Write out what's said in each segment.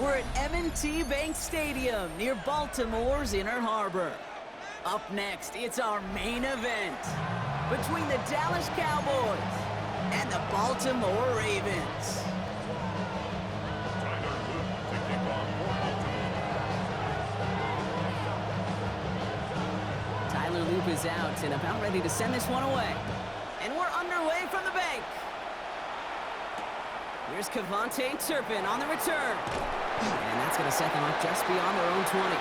We're at M&T Bank Stadium near Baltimore's Inner Harbor. Up next, it's our main event between the Dallas Cowboys and the Baltimore Ravens. Tyler Loop is out and about ready to send this one away. And we're underway from the bank. Here's Cavante Turpin on the return. And that's going to set them up just beyond their own 20.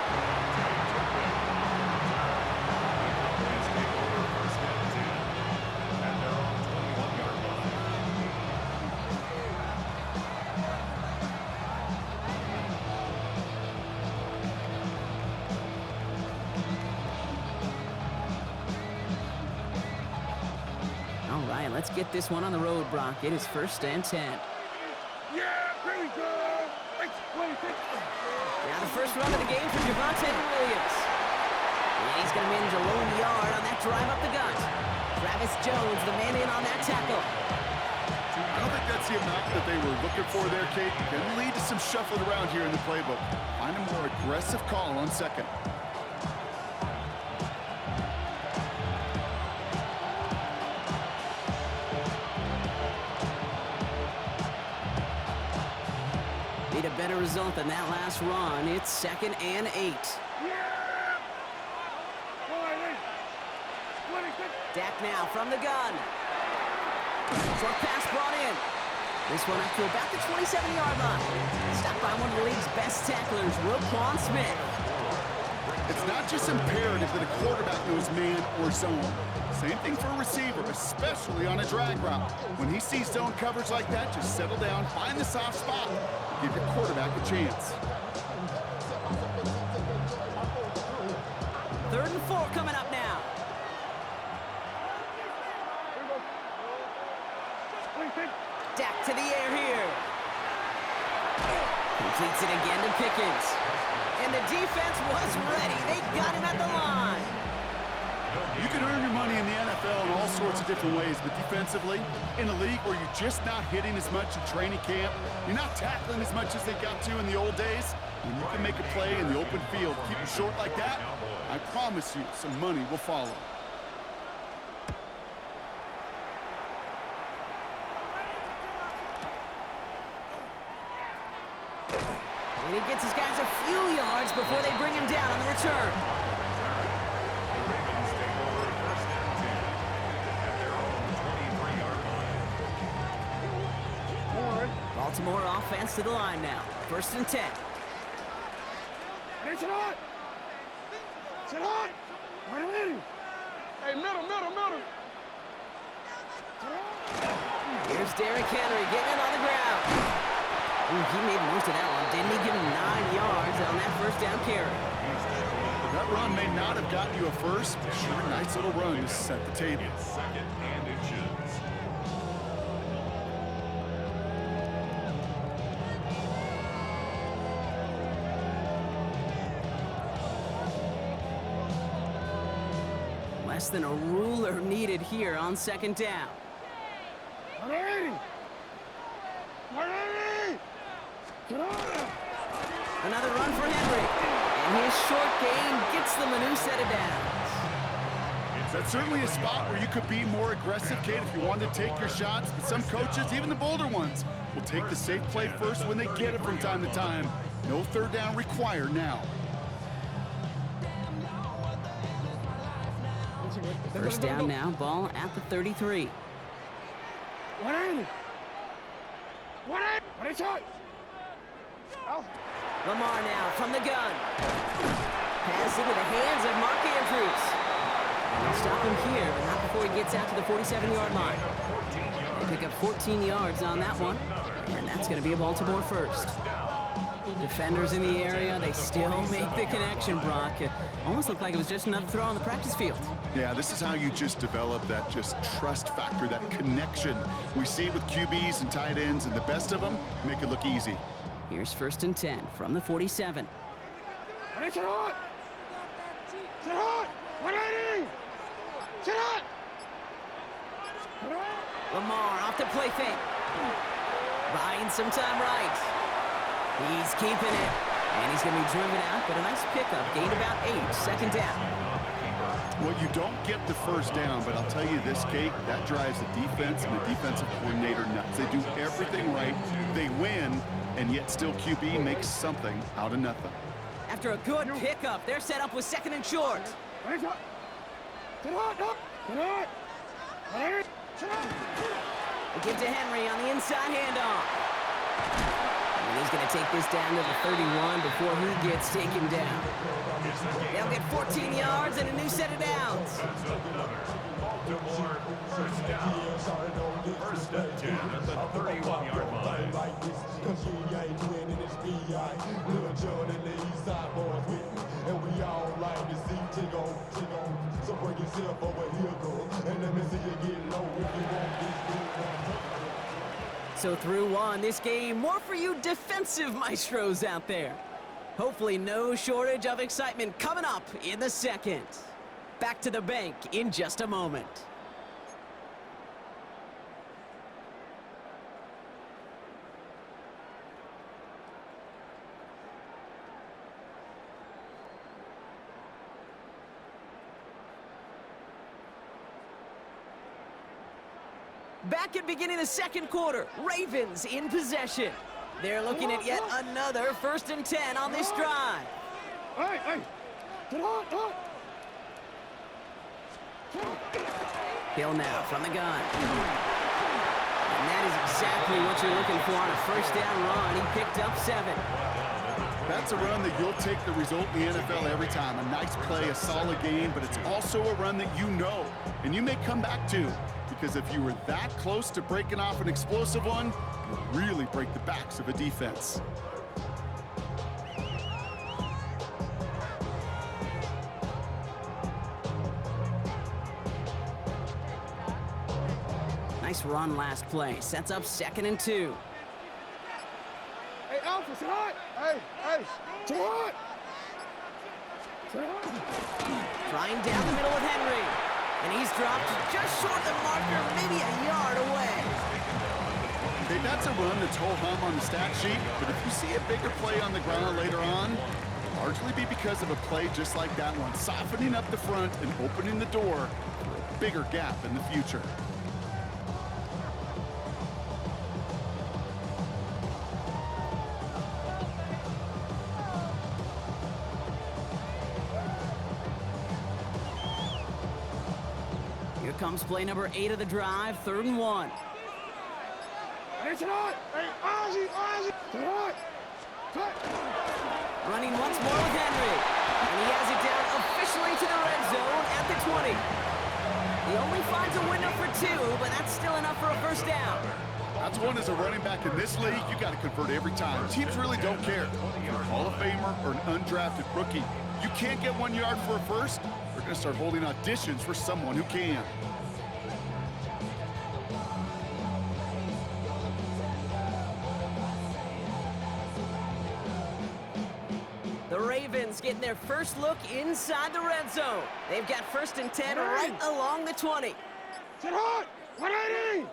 All right, let's get this one on the road, Brock. It is 1st and 10. Now the first run of the game for Javonte Williams. And he's going to manage a lone yard on that drive up the gut. Travis Jones, the man in on that tackle. I don't think that's the amount that they were looking for there, Kate. Can lead to some shuffling around here in the playbook. Find a more aggressive call on second. Need a better result than that last run. It's 2nd and 8. Dak now from the gun. Short pass brought in. This one up to about the 27-yard line. Stopped by one of the league's best tacklers, Roquan Smith. It's not just imperative that a quarterback knows man or zone. Same thing for a receiver, especially on a drag route. When he sees zone coverage like that, just settle down, find the soft spot, give your quarterback a chance. 3rd and 4 coming up now. Dak to the air here. Completes it again to Pickens. And the defense was ready. They got him at the line. You can earn your money in the NFL in all sorts of different ways, but defensively, in a league where you're just not hitting as much in training camp, you're not tackling as much as they got to in the old days, when you can make a play in the open field, keep it short like that, I promise you some money will follow. And he gets his guys a few yards before they bring him down on the return. Baltimore offense to the line now. 1st and 10. Hey, sit on! Sit on! Wait a minute! Hey, middle! Here's Derrick Henry getting it on the ground. Ooh, he made most of that one. Didn't he give him 9 yards on that 1st down carry? That run may not have gotten you a first, but sure, nice little run to set the table. 2nd and inches. Less than a ruler needed here on 2nd down. 180! Another run for Henry. And his short gain gets them a new set of downs. That's certainly a spot where you could be more aggressive, Kate, if you wanted to take your shots. But some coaches, even the bolder ones, will take the safe play first when they get it from time to time. No 3rd down required now. 1st down now, ball at the 33. 180! 180 shot! Lamar now from the gun. Pass into the hands of Mark Andrews. They'll stop him here, but not before he gets out to the 47-yard line. They pick up 14 yards on that one, and that's going to be a Baltimore 1st. Defenders in the area, they still make the connection, Brock. It almost looked like it was just another throw on the practice field. Yeah, this is how you just develop that just trust factor, that connection. We see it with QBs and tight ends, and the best of them make it look easy. Here's 1st and 10 from the 47. Sit on! Sit on! 180! Sit on! Lamar off the play fake. Buying some time right. He's keeping it. And he's going to be driven out, but a nice pickup. Gained about 8, second down. Well, you don't get the first down, but I'll tell you this, Kate, that drives the defense and the defensive coordinator nuts. They do everything right. They win, and yet still QB makes something out of nothing. After a good pickup, they're set up with second and short. They give to Henry on the inside handoff. And he's going to take this down to the 31 before he gets taken down. They'll get 14 yards and a new set of downs. First and 10 at the 31-yard line. And we all like to see Tigo. So bring yourself over here, girl. And let me see you get low if you want this. So through one, this game, more for you defensive maestros out there. Hopefully no shortage of excitement coming up in the second. Back to the bank in just a moment. Back at beginning the second quarter, Ravens in possession. They're looking at yet another 1st and 10 on this drive. Hill now from the gun. And that is exactly what you're looking for on a first down run. He picked up 7. That's a run that you'll take the result in the NFL every time. A nice play, a solid game, but it's also a run that you know, and you may come back to. Because if you were that close to breaking off an explosive one, you really break the backs of a defense. Nice run last play. Sets up 2nd and 2. Hey, Alpha, sit hot. Hey, sit hot. Trying down the middle with Henry. And he's dropped just short of the marker, maybe a yard away. Okay, that's a run that's ho-hum on the stat sheet, but if you see a bigger play on the ground later on, it'll largely be because of a play just like that one, softening up the front and opening the door for a bigger gap in the future. Here comes play number 8 of the drive, 3rd and 1. Hey, sit hot. Hey, Ozzy, sit hot. Running once more with Henry. And he has it down officially to the red zone at the 20. He only finds a window for 2, but that's still enough for a first down. That's one as a running back in this league, you got to convert every time. Teams really don't care. If you're a Hall of Famer or an undrafted rookie, you can't get 1 yard for a first, they're going to start holding auditions for someone who can. The Ravens getting their first look inside the red zone. They've got 1st and 10 right along the 20. Sit hot. 180.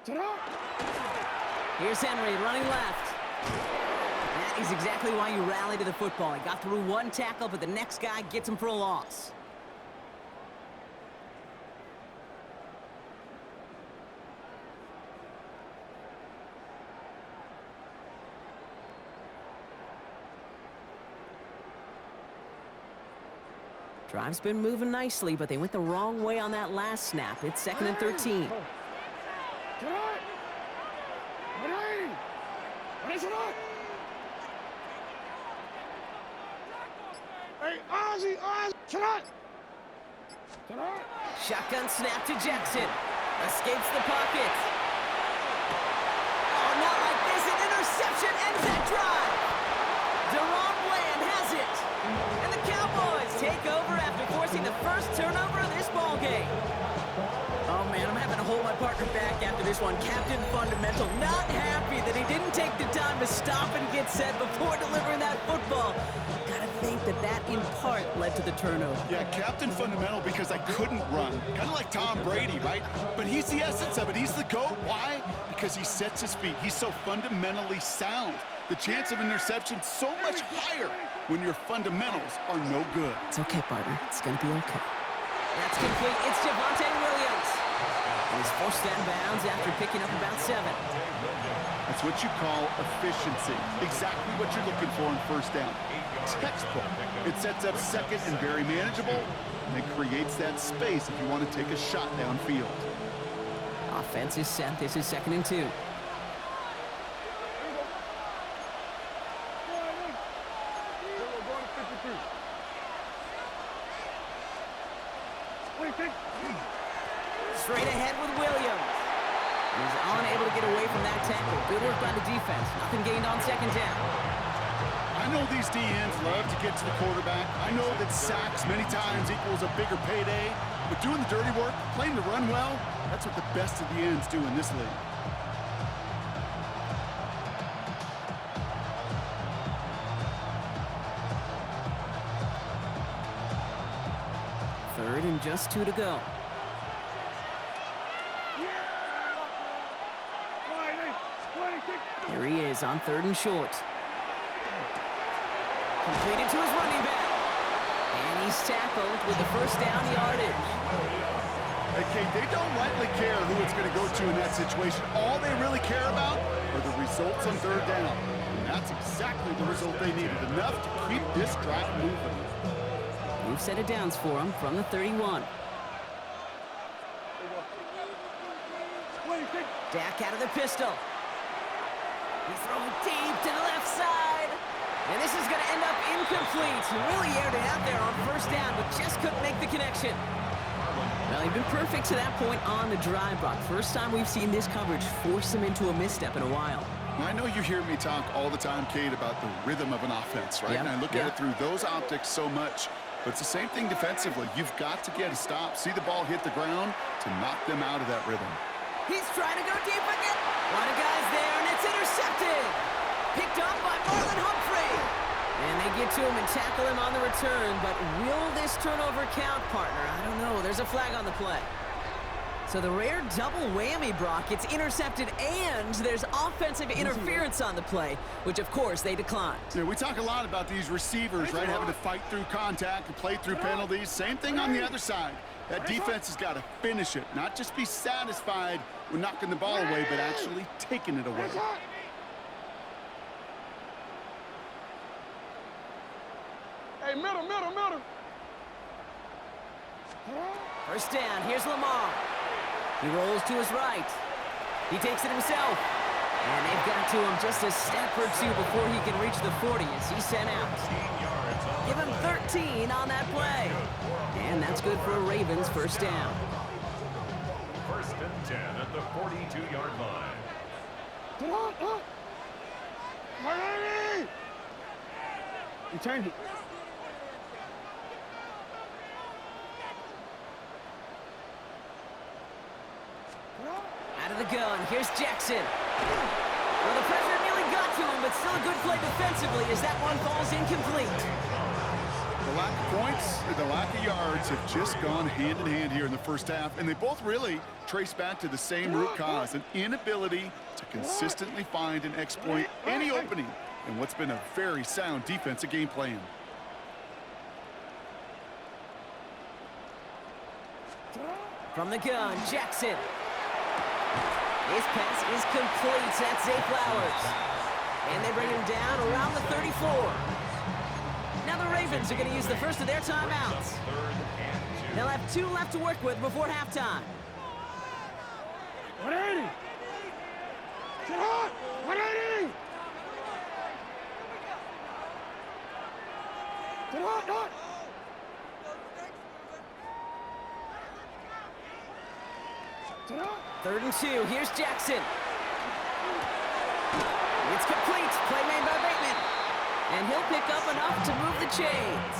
Sit hot. Here's Henry running left. That is exactly why you rally to the football. He got through one tackle, but the next guy gets him for a loss. Drive's been moving nicely, but they went the wrong way on that last snap. It's 2nd and 13. Hey, Ozzy, Shotgun snap to Jackson. Escapes the pocket. Oh, not like this. An interception ends that drive. Deron Bland has it. And the Cowboys take over after forcing the first turnover of this ball game. Oh, man, I'm having to hold my partner back after this one. Captain Fundamental not happy that he didn't take the time to to stop and get set before delivering that football. Gotta think that in part led to the turnover. Yeah, captain fundamental because I couldn't run. Kind of like Tom Brady, right? But he's the essence of it. He's the GOAT. Why? Because he sets his feet. He's so fundamentally sound. The chance of interception so much higher when your fundamentals are no good. It's okay, partner. It's gonna be okay. That's complete. It's Javonte Williams. And he's forced out of bounds after picking up about 7. That's what you call efficiency. Exactly what you're looking for in first down. Textbook. It sets up second and very manageable, and it creates that space if you want to take a shot downfield. Offense is set. This is 2nd and 2. Straight ahead with Williams. He's unable to get away from that tackle. Good work by the defense. Nothing gained on 2nd down. I know these DNs love to get to the quarterback. I know that sacks many times equals a bigger payday. But doing the dirty work, playing to run well, that's what the best of the ends do in this league. Third and just 2 to go. Here he is on 3rd and short. Completed to his running back. And he's tackled with the first down yardage. Okay, they don't rightly care who it's going to go to in that situation. All they really care about are the results on 3rd down. And that's exactly the result they needed. Enough to keep this drive moving. New set of downs for him from the 31. Dak out of the pistol. He's throwing deep to the left side. And this is going to end up incomplete. He really aired it out there on 1st down, but just couldn't make the connection. Well, he'd been perfect to that point on the drive, Brock. First time we've seen this coverage force him into a misstep in a while. I know you hear me talk all the time, Kate, about the rhythm of an offense, right? Yeah, And I look at it through those optics so much. But it's the same thing defensively. You've got to get a stop, see the ball hit the ground to knock them out of that rhythm. He's trying to go deep again. A lot of guys there, and it's intercepted. Picked up by Marlon Humphrey. And they get to him and tackle him on the return. But will this turnover count, partner? I don't know. There's a flag on the play. So the rare double whammy, Brock. It's intercepted and there's offensive interference on the play, which, of course, they declined. Yeah, we talk a lot about these receivers, right, having to fight through contact and play through penalties. Same thing on the other side. That defense has got to finish it, not just be satisfied with knocking the ball away, but actually taking it away. Hey, middle. First down, here's Lamar. He rolls to his right. He takes it himself. And they've got to him just a step or two before he can reach the 40 as he's sent out. Give him 13 on that play. And that's good for a Ravens first down. 1st and 10 at the 42-yard line. Return it. Out of the gun, here's Jackson. Well, the pressure nearly got to him, but still a good play defensively as that one falls incomplete. The lack of points and the lack of yards have just gone hand in hand here in the first half, and they both really trace back to the same root cause, an inability to consistently find and exploit any opening in what's been a very sound defensive game plan. From the gun, Jackson. His pass is complete. That's Zay Flowers. And they bring him down around the 34. Now the Ravens are going to use the first of their timeouts. They'll have 2 left to work with before halftime. 180. Get hot. 180. Get hot. 3rd and 2. Here's Jackson. It's complete. Play made by Bateman. And he'll pick up enough to move the chains.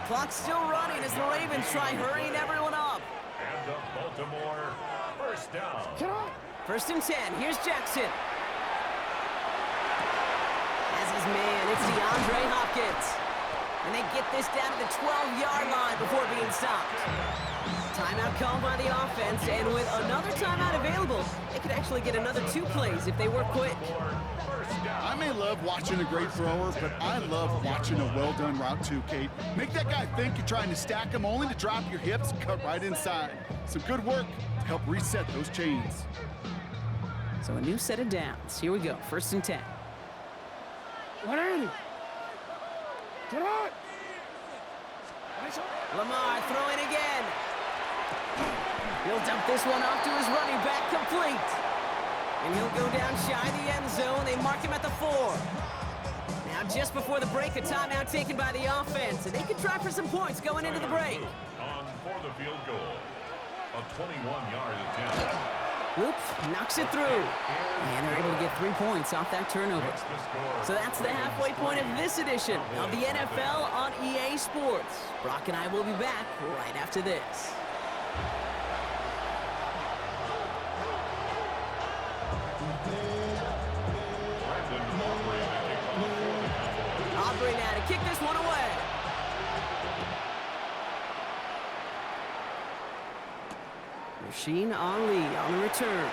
Clock's still running as the Ravens try hurrying everyone up. And the Baltimore first down. 1st and 10. Here's Jackson. DeAndre Hopkins. And they get this down to the 12-yard line before being stopped. Timeout called by the offense, and with another timeout available, they could actually get another 2 plays if they were quick. I may love watching a great thrower, but I love watching a well-done route too, Kate. Make that guy think you're trying to stack him only to drop your hips and cut right inside. Some good work to help reset those chains. So a new set of downs. Here we go, 1st and 10. 180. Get on. Lamar throwing again. He'll dump this one off to his running back, complete. And he'll go down shy of the end zone. They mark him at the 4. Now just before the break, a timeout taken by the offense, and they can try for some points going into the break. On for the field goal. A 21-yard attempt. Oops, knocks it through. And they're able to get 3 points off that turnover. So that's the halfway point of this edition of the NFL on EA Sports. Brock and I will be back right after this. Aubrey now to kick this one away. Rasheen Ali on the return.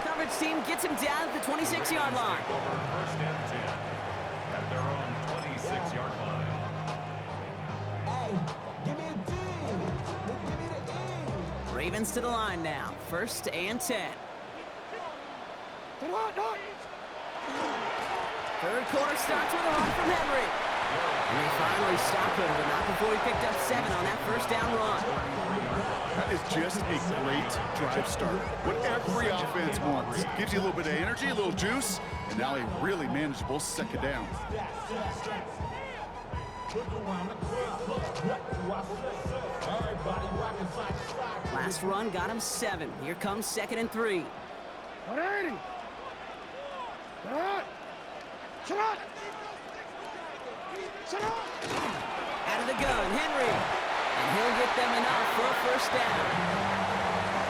Coverage team gets him down at the 26-yard line. 1st and 10 at their own 26-yard line. Ravens to the line now. 1st and 10. Third quarter starts with a run from Henry. And they finally stop him, but not before he picked up 7 on that 1st down run. That is just a great drive start. What every offense wants. Gives you a little bit of energy, a little juice, and now a really manageable 2nd down. Last run got him 7. Here comes 2nd and 3. 180. Get on. Shut up. Shut up. Out of the gun, Henry. And he'll get them enough for a 1st down.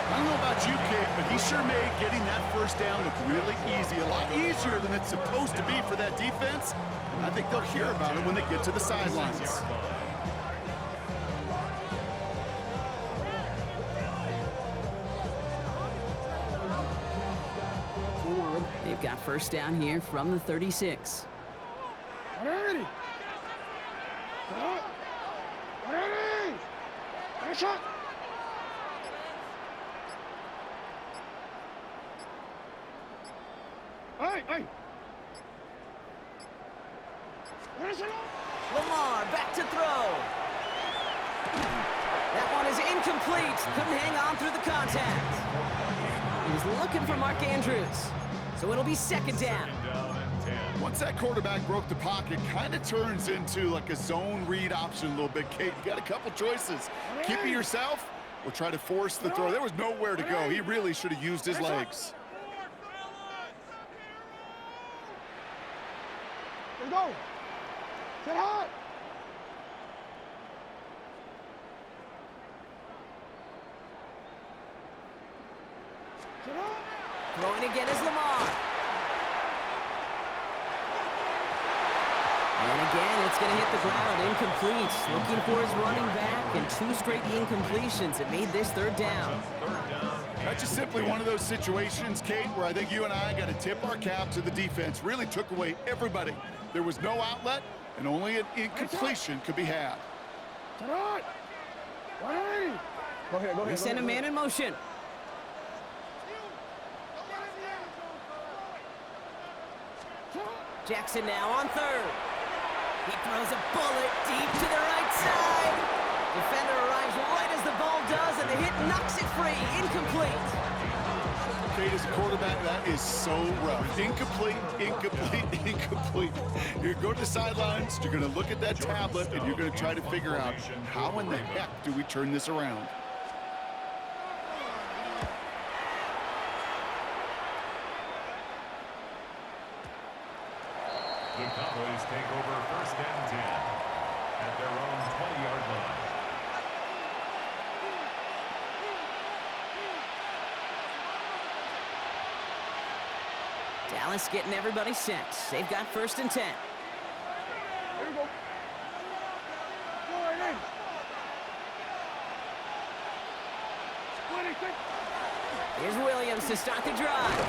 I don't know about you, Kate, but he sure made getting that 1st down look really easy. A lot easier than it's supposed to be for that defense. And I think they'll hear about it when they get to the sidelines. They've got 1st down here from the 36. 180. Get on. 180. Nice shot. Hey. Lamar back to throw. That one is incomplete. Couldn't hang on through the contact. He was looking for Mark Andrews. So it'll be 2nd down. Once that quarterback broke the pocket, kind of turns into like a zone read option a little bit, Kate. You got a couple choices. Keep it yourself or try to force the throw. There was nowhere to go. He really should have used his legs. Let's go. Get hot. Get on. Throwing again is Lamar. And again, it's going to hit the ground, incomplete. Looking for his running back, and 2 straight incompletions. It made this 3rd down. That's just simply one of those situations, Kate, where I think you and I got to tip our cap to the defense. Really took away everybody. There was no outlet, and only an incompletion could be had. Get on. 180. Go ahead. They send a man in motion. Jackson now on 3rd. He throws a bullet deep to the right side. Defender arrives right as the ball does, and the hit knocks it free. Incomplete. Kate, as a quarterback, that is so rough. Incomplete. You're going to the sidelines, you're going to look at that tablet, and you're going to try to figure out how in the heck do we turn this around. The Cowboys take over 1st and 10 at their own 20-yard line. Dallas getting everybody set. They've got 1st and 10. Here we go. Go right in. 26. Here's Williams to start the drive.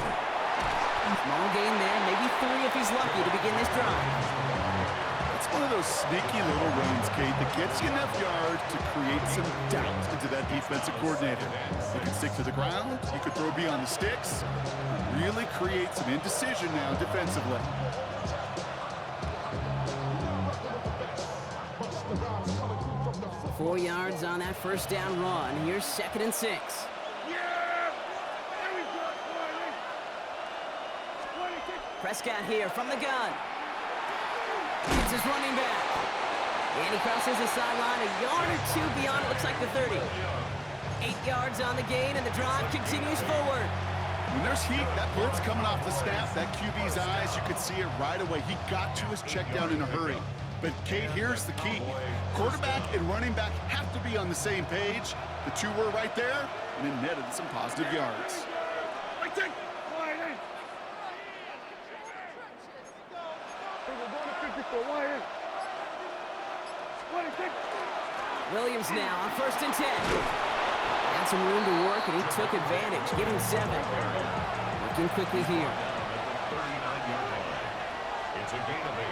Small gain there, maybe 3 if he's lucky to begin this drive. It's one of those sneaky little runs, Kate, that gets you enough yards to create some doubt into that defensive coordinator. You can stick to the ground, you could throw beyond the sticks, really create some indecision now defensively. Four yards on that 1st down run. Here's 2nd and 6. Yeah! There we go. Go right in. 26. Prescott here from the gun. It's his running back. And he crosses the sideline a yard or 2 beyond, it looks like the 30. 8 yards on the gain, and the drive continues forward. When there's heat, that blitz coming off the snap, that QB's eyes, you could see it right away. He got to his check down in a hurry. But, Kate, here's the key. Quarterback and running back have to be on the same page. The two were right there, and it netted some positive yards. Right there. Go right in. We're going to 54. Wide in. 26. Williams now on 1st and 10. Had some room to work, and he took advantage. Give him 7. Working quickly here. 39-yard line. It's a gain of 8.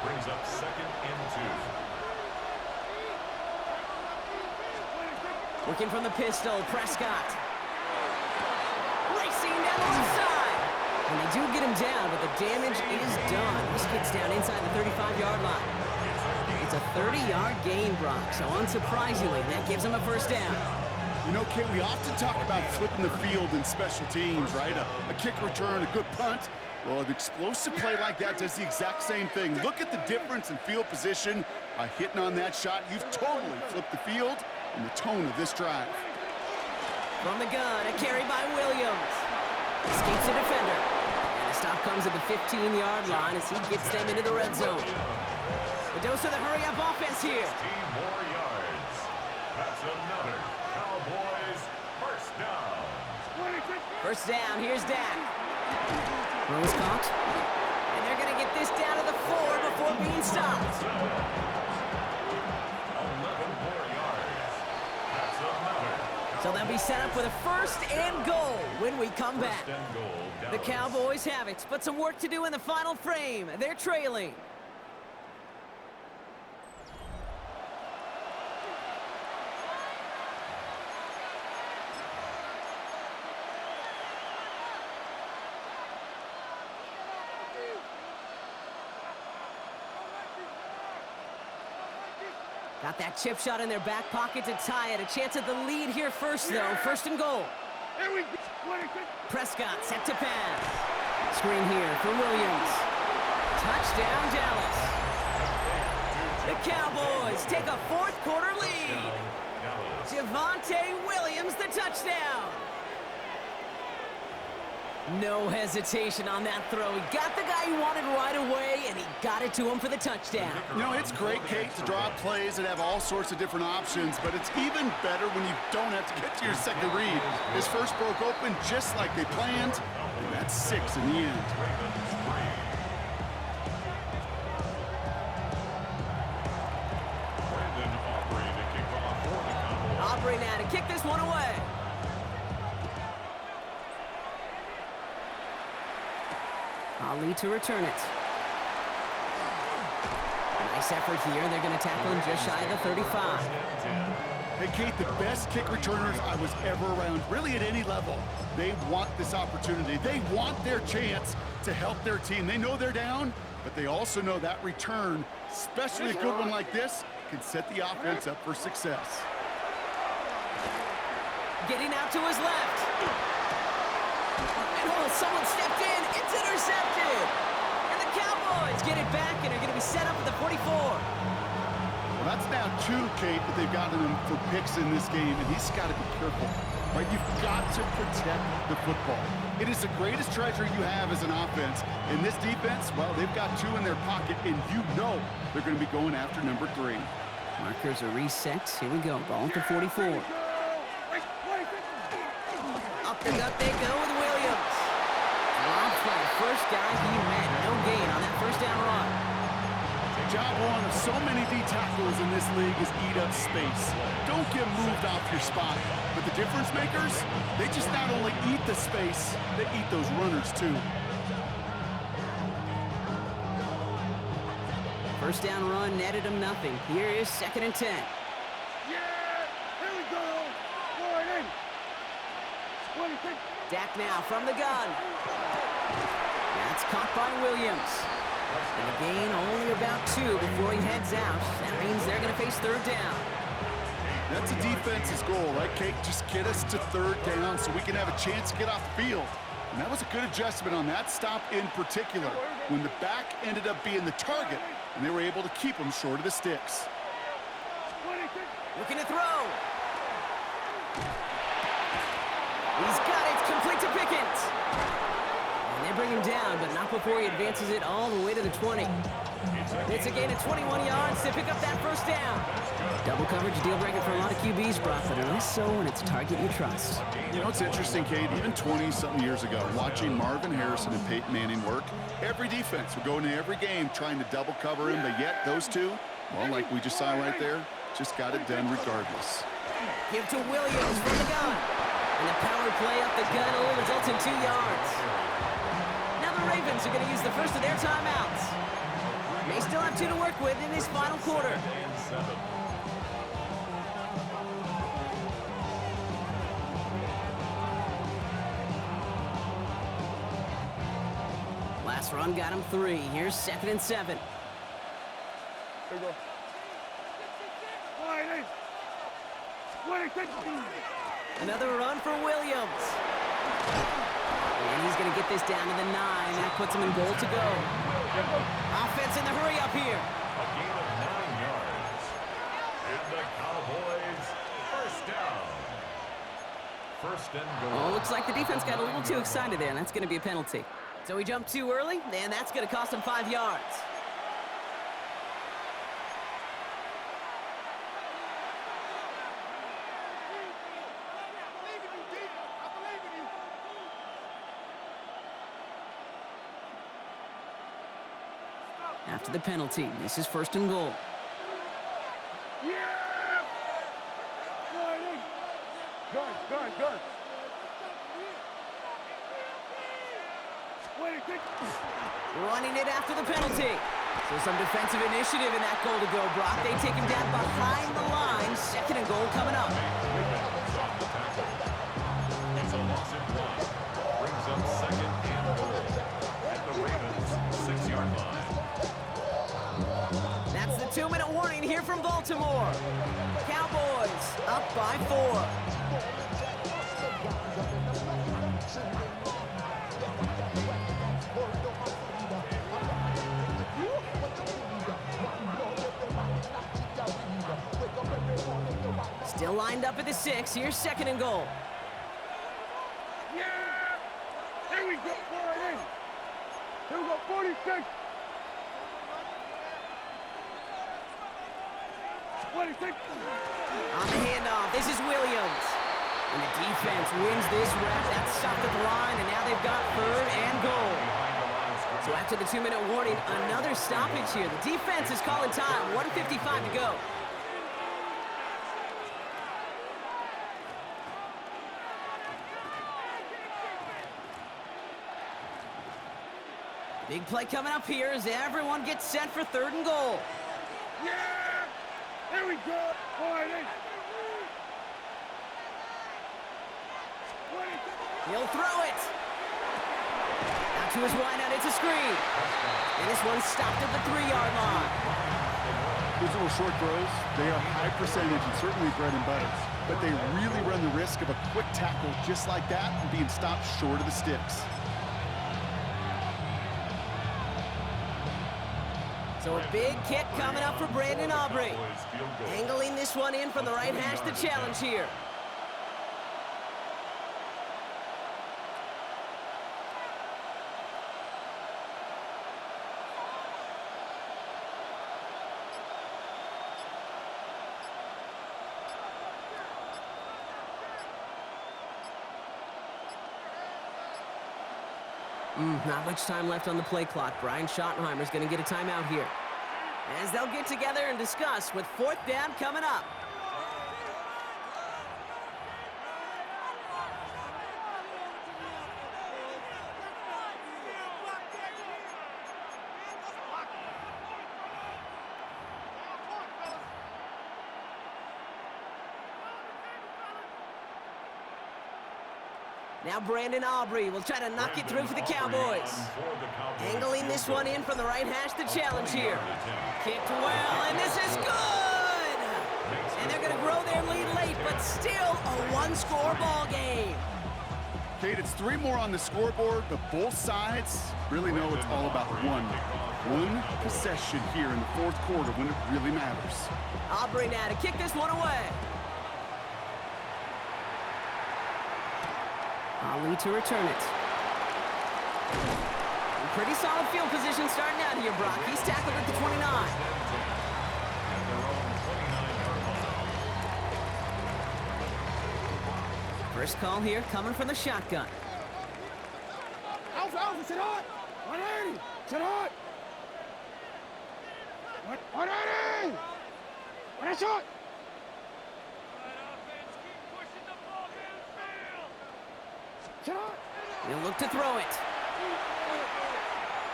Brings up 2nd and 2. Working from the pistol, Prescott. Racing down the left side. And they do get him down, but the damage is done. This gets down inside the 35-yard line. It's a 30-yard gain, Brock, so unsurprisingly, that gives him a 1st down. You know, Kate, we often talk about flipping the field in special teams, right? A kick return, a good punt. Well, an explosive play like that does the exact same thing. Look at the difference in field position. By hitting on that shot, you've totally flipped the field and the tone of this drive. From the gun, a carry by Williams. Escapes the defender. And the stop comes at the 15-yard line as he gets them into the red zone. The dose of the hurry-up offense here. 15 more yards. That's another Cowboys 1st down. 1st down, here's Dak. Throws caught. And they're going to get this down to the 4 before being stopped. 11 more yards. That's another. So they'll be set up with a 1st and goal when we come back. 1st and goal. The Cowboys have it, but some work to do in the final frame. They're trailing. Got that chip shot in their back pocket to tie it. A chance at the lead here first, though. 1st and goal. Here we go. 26. Prescott set to pass. Screen here for Williams. Touchdown, Dallas. The Cowboys take a 4th quarter lead. Javonte Williams, the touchdown. No hesitation on that throw. He got the guy he wanted right away, and he got it to him for the touchdown. You know, it's great, Kate, to draw plays that have all sorts of different options, but it's even better when you don't have to get to your second read. His first broke open just like they planned, and that's 6 in the end. Aubrey now to kick this one away. Ali to return it. Nice effort here. They're going to tackle him just shy of the 35. Hey, Kate, the best kick returners I was ever around, really at any level. They want this opportunity. They want their chance to help their team. They know they're down, but they also know that return, especially a good one like this, can set the offense up for success. Getting out to his left. And oh, someone stepped in. It's intercepted. And the Cowboys get it back and are going to be set up at the 44. Well, that's now 2, Kate, that they've gotten him for picks in this game, and he's got to be careful. Right? You've got to protect the football. It is the greatest treasure you have as an offense. In this defense, well, they've got 2 in their pocket, and you know they're going to be going after number 3. Markers are reset. Here we go. Ball at the 44. Up the gut they go with Williams. Dropped by the first guy he met. No gain on that first down run. Job one of so many D tackles in this league is eat up space. Don't get moved off your spot. But the difference makers, they just not only eat the space, they eat those runners too. First down run netted him nothing. Here is 2nd and 10. Yeah! Here we go! Forward in! 26. Dak now from the gun. That's caught by Williams. And a gain only about 2 before he heads out. That means they're going to face 3rd down. That's a defense's goal, right, Kate? Just get us to 3rd down so we can have a chance to get off the field. And that was a good adjustment on that stop in particular, when the back ended up being the target, and they were able to keep him short of the sticks. 26. Looking to throw. He's got it. It's complete to Pickens. And they bring him down, but not before he advances it all the way to the 20. It's a gain of 21 yards to pick up that first down. Double coverage deal breaker for a lot of QBs, Brock, but less so when it's a target you trust. You know, it's interesting, Kate, even 20-something years ago, watching Marvin Harrison and Peyton Manning work, every defense would go into every game trying to double cover him, but yet those two, well, like we just saw right there, just got it done regardless. Give to Williams from the gun. And the power play up the gun only results in 2 yards. Now the Ravens are going to use the first of their timeouts. They still have 2 to work with in this final quarter. Last run got him 3. Here's 2nd and 7. Here we go. Wide in. 26. Another run for Williams. And he's going to get this down to the 9. That puts him in goal to go. Offense in the hurry up here. A gain of 9 yards. And the Cowboys, first down. First and goal. Oh, looks like the defense got a little too excited there, and that's going to be a penalty. So he jumped too early, and that's going to cost him 5 yards. After the penalty, this is 1st and goal. Yeah! Wide in. Gun. 26. Running it after the penalty. So some defensive initiative in that goal to go, Brock. They take him down behind the line. 2nd and goal coming up. It's a loss of 1. Brings up 2nd and goal. At the Ravens' 6-yard line. That's the 2-minute warning here from Baltimore. Cowboys up by 4. Still lined up at the 6. Here's 2nd and goal. Yeah! Here we go. Wide in. Here we go. 46. 26. On the handoff, this is Williams. And the defense wins this rep. That's stopped at the line, and now they've got 3rd and goal. So after the 2-minute warning, another stoppage here. The defense is calling time. 1:55 to go. Big play coming up here as everyone gets set for 3rd and goal. Yeah! Here we go. Wide in. 26. He'll throw it. Out to his wideout, it's a screen. And this one's stopped at the 3-yard line. Those little short throws, they are high percentage and certainly bread and butter. But they really run the risk of a quick tackle just like that and being stopped short of the sticks. So a big kick coming up for Brandon Aubrey. Angling this one in from the right hash, the challenge here. Not much time left on the play clock. Brian Schottenheimer's going to get a timeout here, as they'll get together and discuss with 4th down coming up. Now Brandon Aubrey will try to knock it through for the Cowboys. Angling this one in from the right hash, the challenge here. Kicked well, and this is good! And they're going to grow their lead late, but still a one-score ball game. Kate, it's 3 more on the scoreboard, but both sides really know it's all about one possession here in the 4th quarter when it really matters. Aubrey now to kick this one away. Ali to return it. Pretty solid field position starting out here, Brock. He's tackled at the 29. First call here coming from the shotgun. Alpha, sit hot! 180! Sit hot! 180! 180 shot! Sit hot! He'll look to throw it.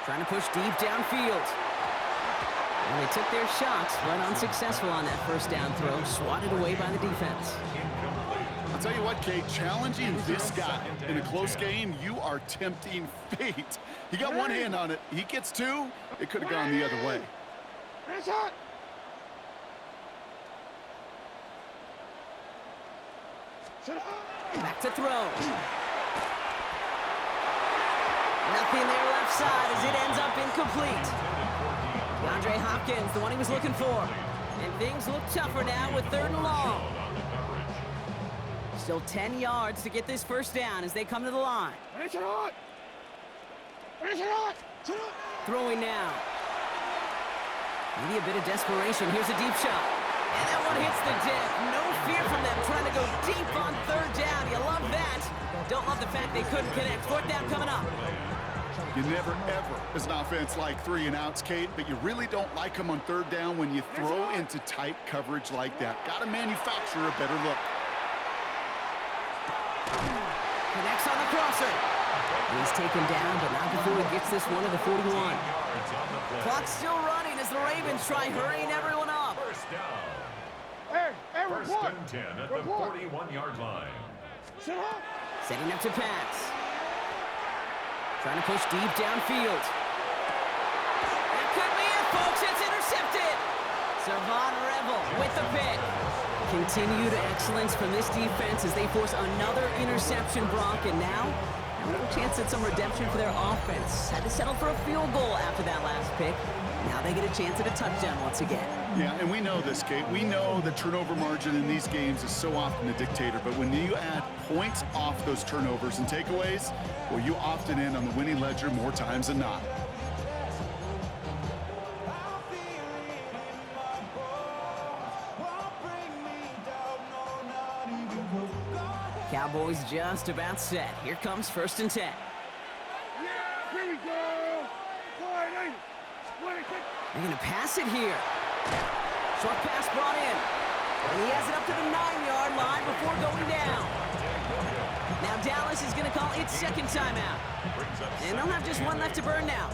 Trying to push deep downfield. And they took their shots, but unsuccessful on that first down throw, swatted away by the defense. I'll tell you what, Kate, challenging this guy in a close game, you are tempting fate. He got one hand on it. He gets 2, it could have gone the other way. Shot! Back to throw. Nothing there left side as it ends up incomplete. DeAndre Hopkins, the one he was looking for. And things look tougher now with 3rd and long. Still 10 yards to get this first down as they come to the line. Throwing now. Maybe a bit of desperation. Here's a deep shot. And that one hits the deck. No fear from them trying to go deep on 3rd down. You love that. Don't love the fact they couldn't connect. 4th down coming up. You never, ever, as an offense, like 3 and outs, Kate, but you really don't like them on 3rd down when you throw into tight coverage like that. Got to manufacture a better look. Connects on the crosser. He's taken down, but not before he gets this one to the 41. Clock's still running as the Ravens try hurrying everyone up. First down. Hey, First report! and 10 at the 41-yard line. Sit hot! Setting up to pass. Trying to push deep downfield. That could be it, folks. It's intercepted. Savon Revel with the pick. Continued excellence from this defense as they force another interception, Brock, and now a chance at some redemption for their offense. Had to settle for a field goal after that last pick. Now they get a chance at a touchdown once again. Yeah, and we know this, Kate. We know the turnover margin in these games is so often a dictator, but when you add points off those turnovers and takeaways, well, you often end on the winning ledger more times than not. Cowboys just about set. Here comes 1st and 10. Yeah, here we go! 180! They're going to pass it here. Short pass brought in. And he has it up to the 9-yard line before going down. Now Dallas is going to call its 2nd timeout. And they'll have just one left to burn now.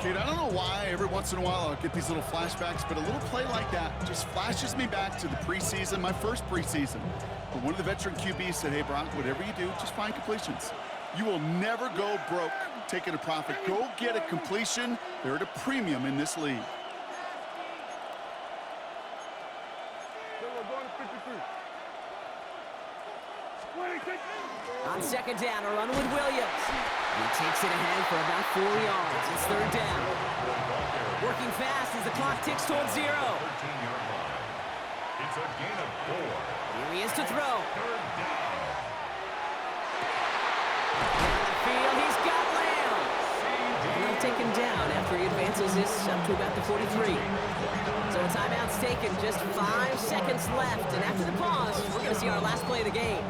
Kate, I don't know why every once in a while I'll get these little flashbacks, but a little play like that just flashes me back to the preseason, my first preseason. But one of the veteran QBs said, hey, Brock, whatever you do, just find completions. You will never go broke taking a profit. Go get a completion. They're at a premium in this league. On 2nd down, a run with Williams. He takes it ahead for about 4 yards. It's 3rd down. Working fast as the clock ticks towards 0. It's a gain of 4. Here he is to throw. 3rd down. Down the field, he's got Lamb. And they'll take him down after after he advances this up to about the 43. So a timeout's taken, just 5 seconds left. And after the pause, we're going to see our last play of the game.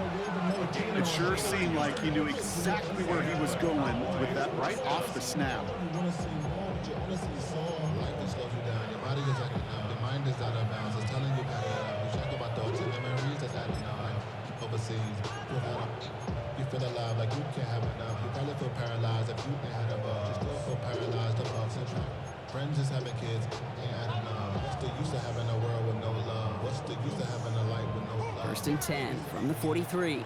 It sure seemed like he knew exactly where he was going with that right off the snap. Body is acting up, your mind is out of bounds. It's telling you back it up. You check about thoughts and the memories that's adding up. Overseas, you feel alive like you can't have enough. You probably feel paralyzed if you ain't had a buzz. You still feel paralyzed, the puffs and track. Friends just having kids, ain't adding up. What's the use of having a world with no love? What's the use of having a life with no love? 1st and 10 from the 43.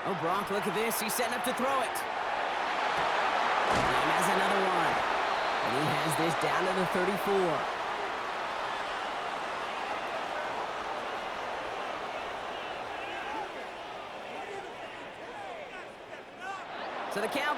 Oh, Brock, look at this. He's setting up to throw it. And has another one. And he has this down to the 34. So the Cowboys